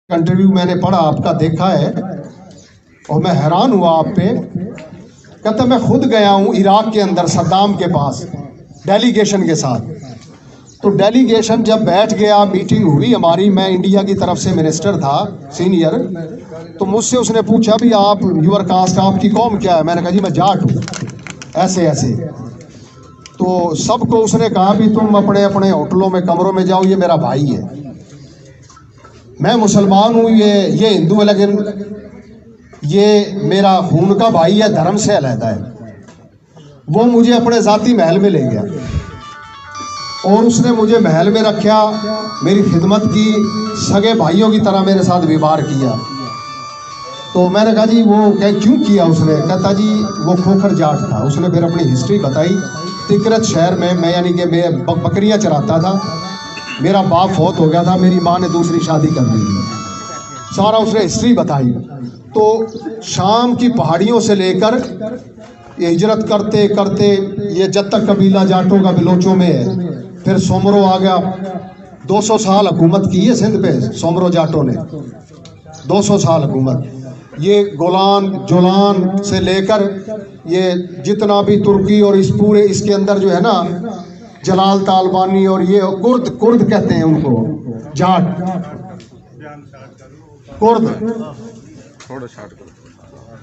Interview मैंने पढ़ा, आपका देखा है और मैं हैरान हुआ आप पे। कहता मैं खुद गया हूँ इराक के अंदर सद्दाम के पास डेलीगेशन के साथ। तो डेलीगेशन जब बैठ गया, मीटिंग हुई हमारी, मैं इंडिया की तरफ से मिनिस्टर था सीनियर, तो मुझसे उसने पूछा भी आप यूर कास्ट, आपकी कौम क्या है? मैंने कहा जी मैं जाट हूँ, ऐसे ऐसे। तो सबको उसने कहा भी तुम अपने अपने होटलों में कमरों में जाओ, ये मेरा भाई है, मैं मुसलमान हूँ, ये हिंदू है, लेकिन ये मेरा खून का भाई है, धर्म से अलहदा है। वो मुझे अपने ज़ाती महल में ले गया और उसने मुझे महल में रखा, मेरी खिदमत की, सगे भाइयों की तरह मेरे साथ व्यवहार किया। तो मैंने कहा जी वो क्यों किया? उसने कहता जी वो खोखर जाट था। उसने फिर अपनी हिस्ट्री बताई। तिकरत शहर में मैं यानी कि मैं बकरियाँ चराता था, मेरा बाप फौत हो गया था, मेरी माँ ने दूसरी शादी कर दी थी, सारा उसने हिस्ट्री बताई। तो शाम की पहाड़ियों से लेकर ये हिजरत करते करते ये जब तक कबीला जाटों का बिलोचों में है, फिर सोमरो आ गया। 200 साल हुकूमत की है सिंध पे सोमरो जाटों ने, 200 साल हुकूमत। ये गोलान जोलान से लेकर ये जितना भी तुर्की और इस पूरे इसके अंदर जो है ना, जलाल तालबानी और ये कुर्द कहते हैं उनको, जाट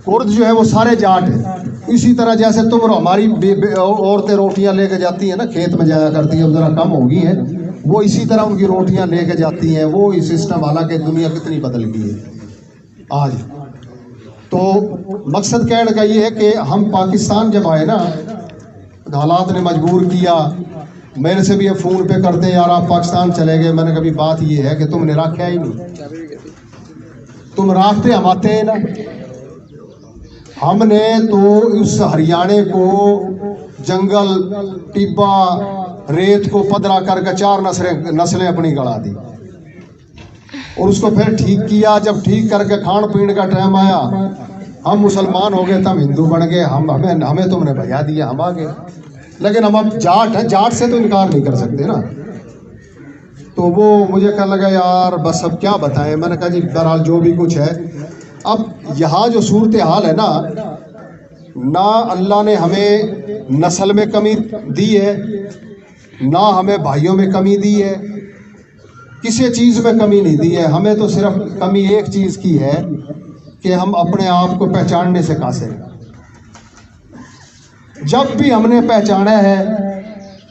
कुर्द जो है वो सारे जाट हैं। इसी तरह जैसे तुम हमारी औरतें रोटियां लेके जाती हैं ना, खेत में जाया करती हैं, अब जरा कम होगी है, वो इसी तरह उनकी रोटियां लेके जाती हैं। वो सिस्टम, हालांकि दुनिया कितनी बदल गई है आज। तो मकसद कहने का ये है कि हम पाकिस्तान जब आए ना, हालात ने मजबूर किया। मेरे से भी ये फ़ोन पे करते यार आप पाकिस्तान चले गए। मैंने कभी बात ये है कि तुमने रखा ही नहीं, तुम रास्ते हम आते हैं ना। हमने तो उस हरियाणे को जंगल टिब्बा रेत को पदरा करके 4 नस्लें अपनी गड़ा दी और उसको फिर ठीक किया। जब ठीक करके खान पीने का टाइम आया, हम मुसलमान हो गए, तब हिंदू बन गए, हमें तुमने भजा दिया, हम आ गए। लेकिन हम अब जाट हैं, जाट से तो इनकार नहीं कर सकते ना। तो वो मुझे कहने लगा यार बस अब क्या बताएं। मैंने कहा जी बहरहाल जो भी कुछ है, अब यहाँ जो सूरत हाल है ना अल्लाह ने हमें नस्ल में कमी दी है, ना हमें भाइयों में कमी दी है, किसी चीज़ में कमी नहीं दी है। हमें तो सिर्फ कमी एक चीज़ की है कि हम अपने आप को पहचानने से कासिर हैं। जब भी हमने पहचाना है,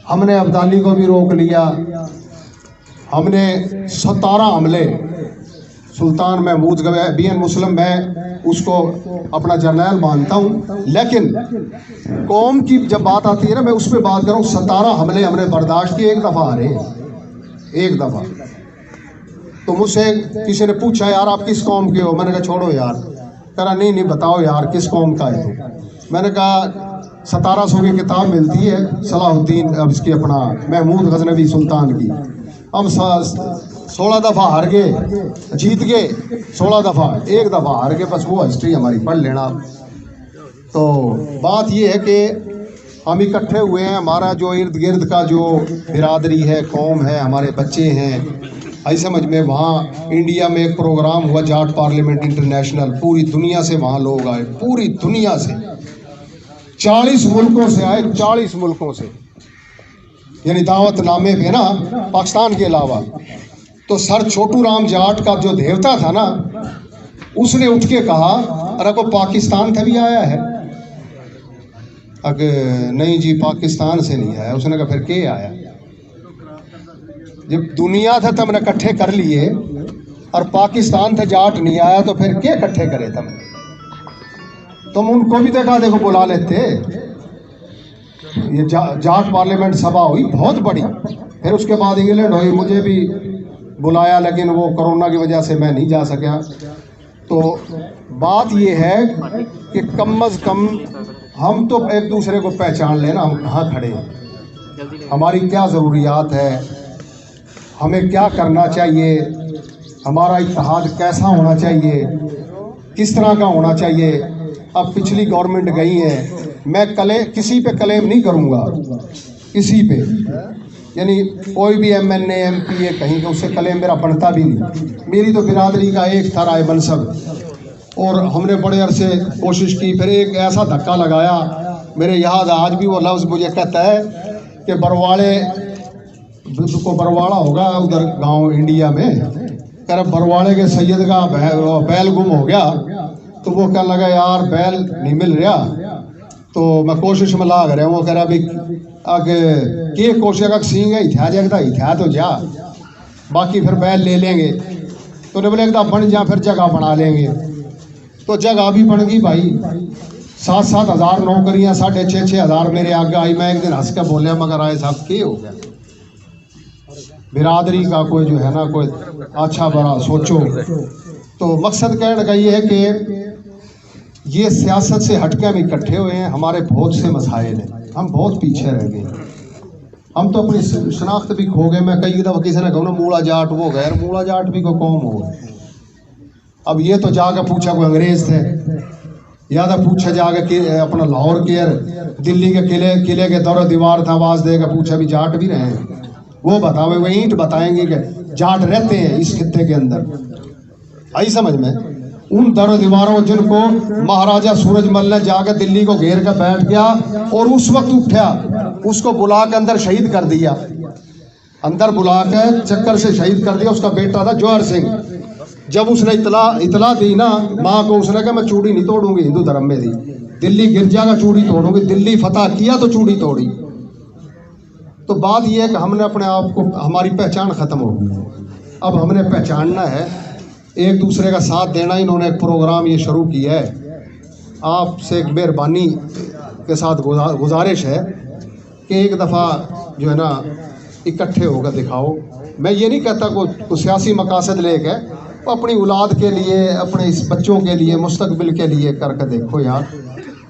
हमने अब्दाली को भी रोक लिया, हमने 17 हमले, सुल्तान महमूद बीएन मुस्लिम, मैं उसको अपना जर्नैल मानता हूँ, लेकिन कौम की जब बात आती है ना, मैं उस पर बात कर रहा हूँ। 17 हमले हमने बर्दाश्त किए, एक दफ़ा हारे, एक दफ़ा। तो मुझसे किसी ने पूछा यार आप किस कौम के हो? मैंने कहा छोड़ो यार। कह रहा नहीं बताओ यार किस कौम का है तो? मैंने कहा 1700 की किताब मिलती है सलाहुद्दीन, अब इसकी अपना महमूद गजनवी सुल्तान की, हम 16 दफ़ा हार गए, जीत गए 16 दफ़ा, एक दफ़ा हार गए, बस वो हिस्ट्री हमारी पढ़ लेना। तो बात ये है कि हम इकट्ठे हुए हैं, हमारा जो इर्द गिर्द का जो बिरादरी है, कौम है, हमारे बच्चे हैं, आई समझ में। वहाँ इंडिया में एक प्रोग्राम हुआ जाट पार्लियामेंट इंटरनेशनल, पूरी दुनिया से वहाँ लोग आए, पूरी दुनिया से 40 मुल्कों से आए, 40 मुल्कों से, यानी दावत नामे पे ना, पाकिस्तान के अलावा। तो सर छोटू राम जाट का जो देवता था ना, उसने उठ के कहा अरे को पाकिस्तान से भी आया है? अगर नहीं जी पाकिस्तान से नहीं आया। उसने कहा फिर क्या आया? जब दुनिया था तब ने इकट्ठे कर लिए और पाकिस्तान से जाट नहीं आया, तो फिर क्या इकट्ठे करे तुम उनको भी देखो बुला लेते। ये जाट पार्लियामेंट सभा हुई बहुत बड़ी, फिर उसके बाद इंग्लैंड हुई, मुझे भी बुलाया, लेकिन वो कोरोना की वजह से मैं नहीं जा सका। तो बात ये है कि कम अज़ कम हम तो एक दूसरे को पहचान लेना, हम कहाँ खड़े हैं, हमारी क्या ज़रूरियात है, हमें क्या करना चाहिए, हमारा इत्तेहाद कैसा होना चाहिए, किस तरह का होना चाहिए। अब पिछली गवर्नमेंट गई है, मैं किसी पे क्लेम नहीं करूँगा, किसी पे, यानी कोई भी MNA MPA कहीं का उससे क्लेम मेरा बनता भी नहीं। मेरी तो बिरादरी का एक था राय मनसब, और हमने बड़े अरसे कोशिश की, फिर एक ऐसा धक्का लगाया, मेरे याद आज भी वो लफ्ज़ मुझे कहता है कि बरवाड़े को बरवाड़ा होगा उधर गांव इंडिया में, कह रहा बरवाड़े के सैयद का बैल गुम हो गया, तो वो कहने लगा यार बैल नहीं मिल रहा, तो मैं कोशिश में लाग रहा हूँ। वो कह रहा भाई आगे के कोशिश का सींग है इत्या जगदा इत्या तो जा, बाकी फिर बैल ले लेंगे। तो ने बोले एकदम बन जा, फिर जगह बना लेंगे। तो जगह भी बन गई भाई, 7-7 हज़ार नौकरियाँ, 6,500 हज़ार मेरे आगे आई। मैं एक दिन हंस के बोलिया मगर आए साहब के हो गया, बिरादरी का कोई जो है ना कोई अच्छा बड़ा सोचो। तो मकसद कहने का ये है कि ये सियासत से हटके हम इकट्ठे हुए हैं, हमारे बहुत से मसाइल हैं, हम बहुत पीछे रह गए, हम तो अपनी शनाख्त भी खो गए। मैं कई दफ़ा किसी ने कहूँ ना मूला जाट वो गैर मूला जाट भी को कौम हो। अब ये तो जाकर पूछा कोई अंग्रेज थे, या तो पूछा जाकर कि अपना लाहौर के दिल्ली के किले के दौरे दीवार था, आवाज़ देकर पूछा भी जाट भी रहे हैं, वो बतावे, वो ईंट बताएंगे कि जाट रहते हैं इस खित्ते के अंदर। आई समझ में? उन दर दीवारों जिनको महाराजा सूरजमल ने जाकर दिल्ली को घेर कर बैठ गया और उस वक्त उठा, उसको बुला के अंदर शहीद कर दिया, अंदर बुला के चक्कर से शहीद कर दिया। उसका बेटा था जौहर सिंह। जब उसने इतला दी ना माँ को, उसने कहा मैं चूड़ी नहीं तोड़ूंगी, हिंदू धर्म में थी, दिल्ली गिरजा का चूड़ी तोड़ूंगी, दिल्ली फतह किया तो चूड़ी तोड़ी। तो बात यह है कि हमने अपने आप को, हमारी पहचान खत्म हो गई, अब हमने पहचानना है, एक दूसरे का साथ देना। इन्होंने एक प्रोग्राम ये शुरू किया है, आपसे एक मेहरबानी के साथ गुजारिश है कि एक दफ़ा जो है ना इकट्ठे होकर दिखाओ। मैं ये नहीं कहता को सियासी मकासद लेके, अपनी औलाद के लिए, अपने इस बच्चों के लिए, मुस्तकबिल के लिए करके देखो यार।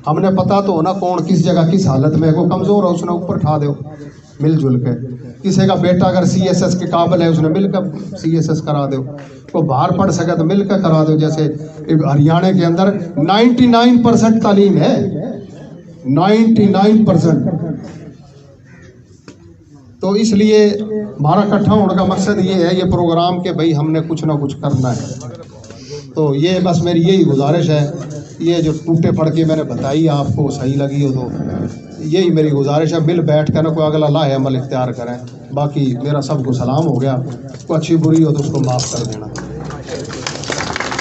हमने पता तो होना कौन किस जगह किस हालत में है, को कमज़ोर है उसने ऊपर उठा दो मिलजुल के, किसी का बेटा अगर CSS के काबिल है उसने मिलकर CSS करा दो, को बाहर पढ़ सके तो मिलकर करा दो। जैसे हरियाणा के अंदर 99% तालीम है, 99%। तो इसलिए हमारा इकट्ठा होने का मकसद ये है, ये प्रोग्राम के भाई हमने कुछ ना कुछ करना है। तो ये बस मेरी यही गुजारिश है, ये जो टूटे फड़के मैंने बताई आपको सही लगी हो तो यही मेरी गुजारिश है, मिल बैठ कर ना कोई अगला लाहे अमल इख्तियार करें। बाकी मेरा सबको सलाम हो गया, कोई अच्छी बुरी हो तो उसको माफ़ कर देना।